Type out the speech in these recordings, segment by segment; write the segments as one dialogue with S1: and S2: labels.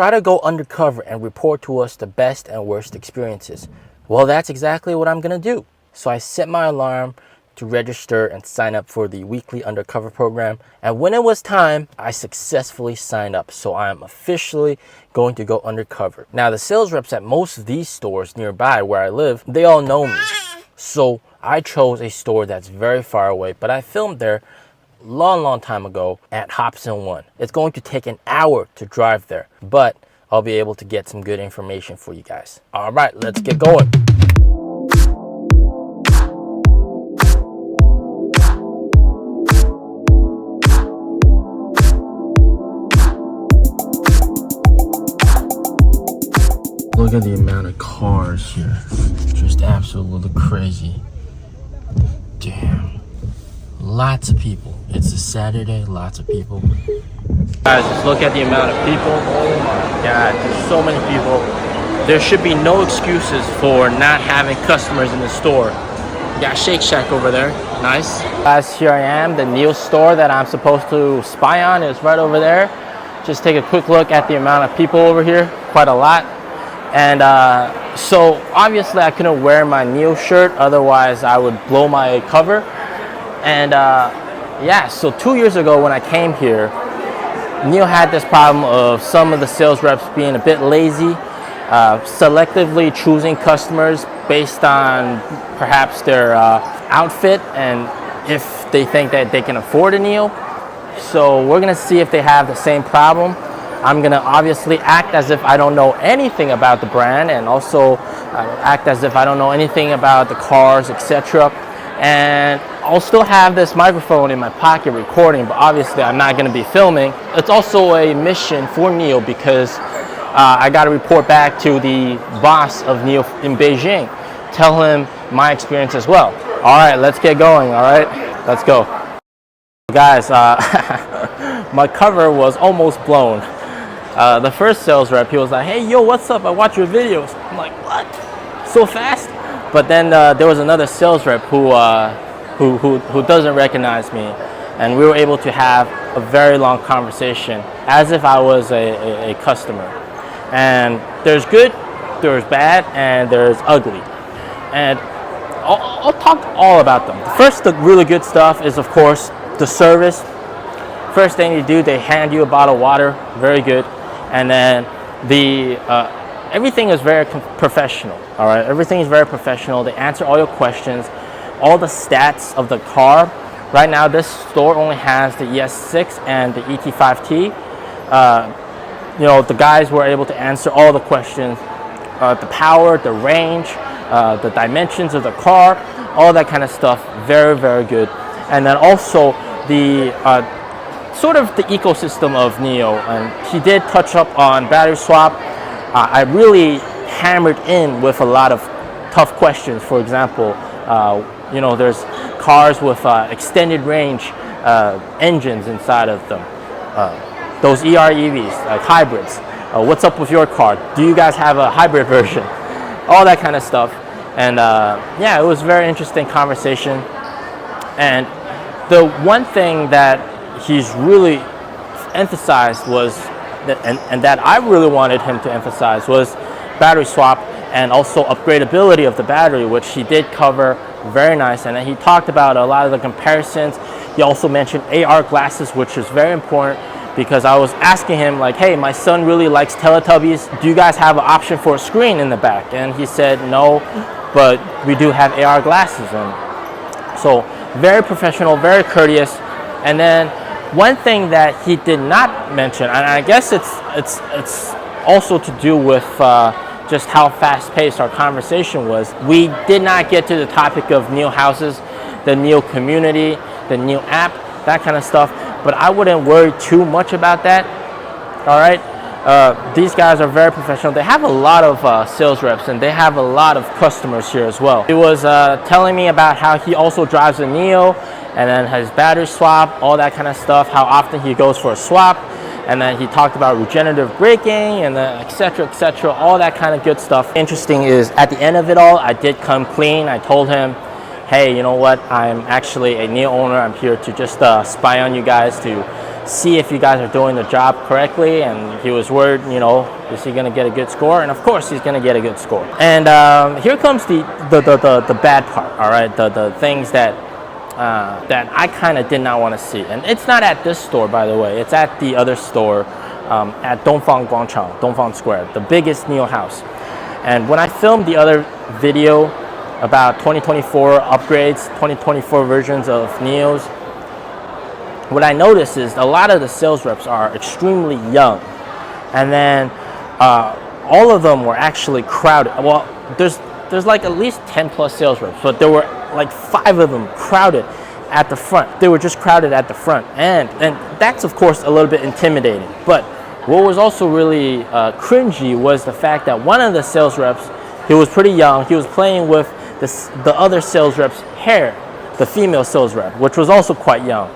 S1: Try to go undercover and report to us the best and worst experiences. Well, that's exactly what I'm gonna do. So I set my alarm to register and sign up for the weekly undercover program. And when it was time, I successfully signed up. So I'm officially going to go undercover. Now, the sales reps at most of these stores nearby where I live, they all know me. So I chose a store that's very far away, but I filmed there long time ago at Hobson 1. It's going to take an hour to drive there, but I'll be able to get some good information for you guys. All right, let's get going. Look at the amount of cars here. Just absolutely crazy. Damn. Lots of people. It's a Saturday, lots of people. Guys, just look at the amount of people. Oh my God, there's so many people. There should be no excuses for not having customers in the store. You got Shake Shack over there. Nice. Guys, here I am. The NIO store that I'm supposed to spy on is right over there. Just take a quick look at the amount of people over here. Quite a lot. And so obviously I couldn't wear my NIO shirt, otherwise I would blow my cover. And yeah, so 2 years ago when I came here, NIO had this problem of some of the sales reps being a bit lazy, selectively choosing customers based on perhaps their outfit and if they think that they can afford a NIO. So we're gonna see if they have the same problem. I'm gonna obviously act as if I don't know anything about the brand, and also act as if I don't know anything about the cars, etc. And I'll still have this microphone in my pocket recording, but obviously I'm not gonna be filming. It's also a mission for NIO because I gotta report back to the boss of NIO in Beijing, tell him my experience as well. All right, let's get going, all right? Let's go. Guys, my cover was almost blown. The first sales rep, he was like, "Hey, yo, what's up? I watch your videos." I'm like, "What? So fast?" But then there was another sales rep who doesn't recognize me, and we were able to have a very long conversation as if I was a customer. And there's good, there's bad, and there's ugly. And I'll talk all about them. First, the really good stuff is, of course, the service. First thing you do, they hand you a bottle of water, very good. And then everything is very professional, all right? Everything is very professional. They answer all your questions, all the stats of the car. Right now, this store only has the ES6 and the ET5T. You know, the guys were able to answer all the questions, the power, the range, the dimensions of the car, all that kind of stuff. Very good. And then also the sort of the ecosystem of NIO, and he did touch up on battery swap. I really hammered in with a lot of tough questions. For example, you know, there's cars with extended range engines inside of them. Those EREVs, like hybrids. What's up with your car? Do you guys have a hybrid version? All that kind of stuff. And yeah, it was a very interesting conversation. And the one thing that he's really emphasized was that, and that I really wanted him to emphasize, was battery swap and also upgradability of the battery, which he did cover very nice. And then he talked about a lot of the comparisons. He also mentioned AR glasses, which is very important because I was asking him like, "Hey, my son really likes Teletubbies. Do you guys have an option for a screen in the back?" And he said, "No, but we do have AR glasses." And so very professional, very courteous. And then one thing that he did not mention, and I guess it's also to do with just how fast-paced our conversation was, we did not get to the topic of NIO houses, the NIO community, the NIO app, that kind of stuff. But I wouldn't worry too much about that. All right, these guys are very professional. They have a lot of sales reps, and they have a lot of customers here as well. He was telling me about how he also drives a NIO, and then his battery swap, all that kind of stuff, how often he goes for a swap. And then he talked about regenerative braking and then etc, all that kind of good stuff. Interesting is at the end of it all, I did come clean. I told him, hey, you know what, I'm actually a NIO owner. I'm here to just spy on you guys to see if you guys are doing the job correctly. And he was worried, you know, is he gonna get a good score? And of course he's gonna get a good score. And here comes the bad part, all right, the things that that I kind of did not want to see. And it's not at this store, by the way, it's at the other store at Dongfang Guangchang, Dongfang Square, the biggest NIO house. And when I filmed the other video about 2024 upgrades, 2024 versions of NIOs, what I noticed is a lot of the sales reps are extremely young. And then all of them were actually crowded. Well, there's like at least 10 plus sales reps, but there were like 5 of them crowded at the front. They were just crowded at the front. And that's of course a little bit intimidating. But what was also really cringy was the fact that one of the sales reps, he was pretty young. He was playing with the other sales rep's hair, the female sales rep, which was also quite young.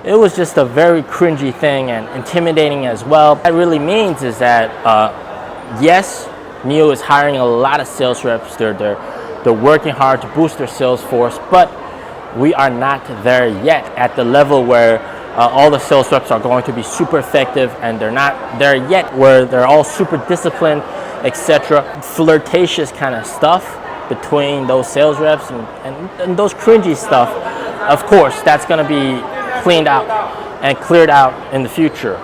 S1: It was just a very cringy thing and intimidating as well. What that really means is that yes, NIO is hiring a lot of sales reps. They're working hard to boost their sales force, but we are not there yet at the level where all the sales reps are going to be super effective, and they're not there yet where they're all super disciplined, etc. Flirtatious kind of stuff between those sales reps and those cringy stuff, of course, that's going to be cleaned out and cleared out in the future,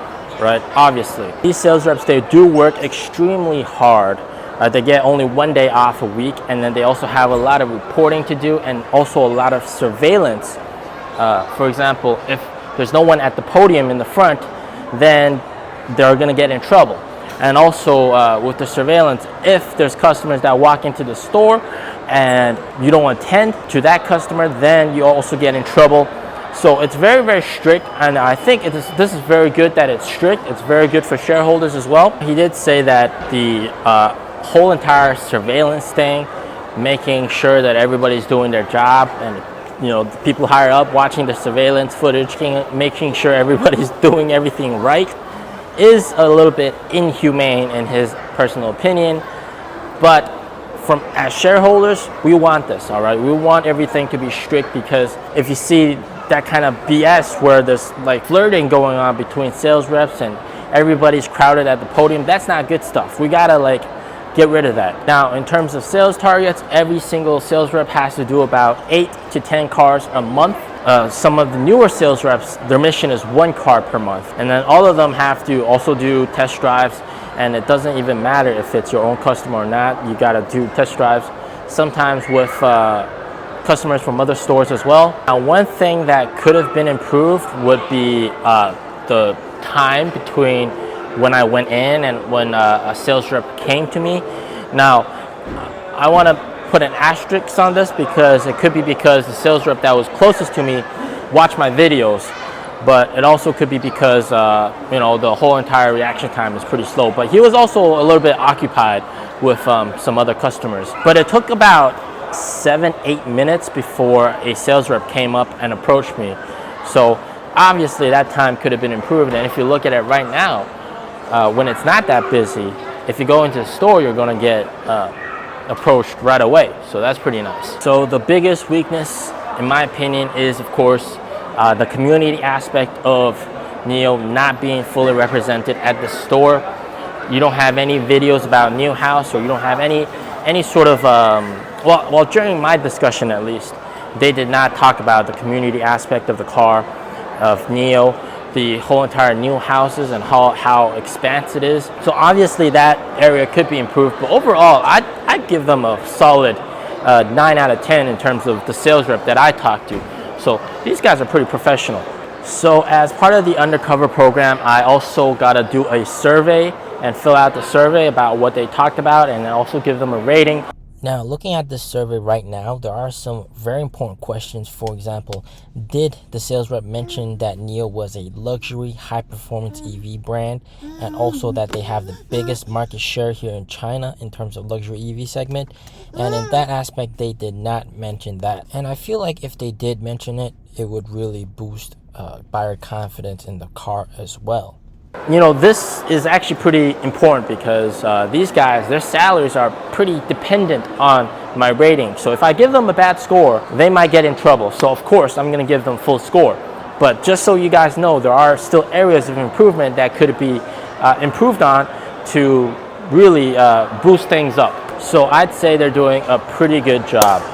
S1: right? Obviously. These sales reps, they do work extremely hard. They get only 1 day off a week, and then they also have a lot of reporting to do and also a lot of surveillance. For example, if there's no one at the podium in the front, then they're going to get in trouble. And also with the surveillance, if there's customers that walk into the store and you don't attend to that customer, then you also get in trouble. So it's very, very strict, and I think this is very good that it's strict. It's very good for shareholders as well. He did say that the whole entire surveillance thing, making sure that everybody's doing their job, and you know, the people higher up watching the surveillance footage, making sure everybody's doing everything right, is a little bit inhumane in his personal opinion. But as shareholders, we want this, all right? We want everything to be strict, because if you see that kind of BS where there's like flirting going on between sales reps and everybody's crowded at the podium, that's not good stuff. We gotta like get rid of that. Now, in terms of sales targets, every single sales rep has to do about 8 to 10 cars a month. Some of the newer sales reps, their mission is 1 car per month. And then all of them have to also do test drives. And it doesn't even matter if it's your own customer or not. You gotta do test drives, sometimes with customers from other stores as well. Now, one thing that could have been improved would be the time between when I went in and when a sales rep came to me. Now, I want to put an asterisk on this, because it could be because the sales rep that was closest to me watched my videos, but it also could be because you know, the whole entire reaction time is pretty slow. But he was also a little bit occupied with some other customers. But it took about 7-8 minutes before a sales rep came up and approached me. So obviously that time could have been improved. And if you look at it right now, when it's not that busy, if you go into the store, you're going to get approached right away. So that's pretty nice. So the biggest weakness, in my opinion, is of course the community aspect of NIO not being fully represented at the store. You don't have any videos about NIO House, or you don't have any sort of well, during my discussion at least, they did not talk about the community aspect of the car, of NIO, the whole entire NIO houses, and how expansive it is. So obviously that area could be improved, but overall I'd give them a solid 9 out of 10 in terms of the sales rep that I talked to. So these guys are pretty professional. So as part of the Undercover program, I also got to do a survey and fill out the survey about what they talked about, and also give them a rating. Now, looking at this survey right now, there are some very important questions. For example, did the sales rep mention that NIO was a luxury high-performance EV brand, and also that they have the biggest market share here in China in terms of luxury EV segment? And in that aspect, they did not mention that. And I feel like if they did mention it, it would really boost buyer confidence in the car as well. You know, this is actually pretty important because these guys, their salaries are pretty dependent on my rating. So if I give them a bad score, they might get in trouble. So of course, I'm going to give them full score. But just so you guys know, there are still areas of improvement that could be improved on to really boost things up. So I'd say they're doing a pretty good job.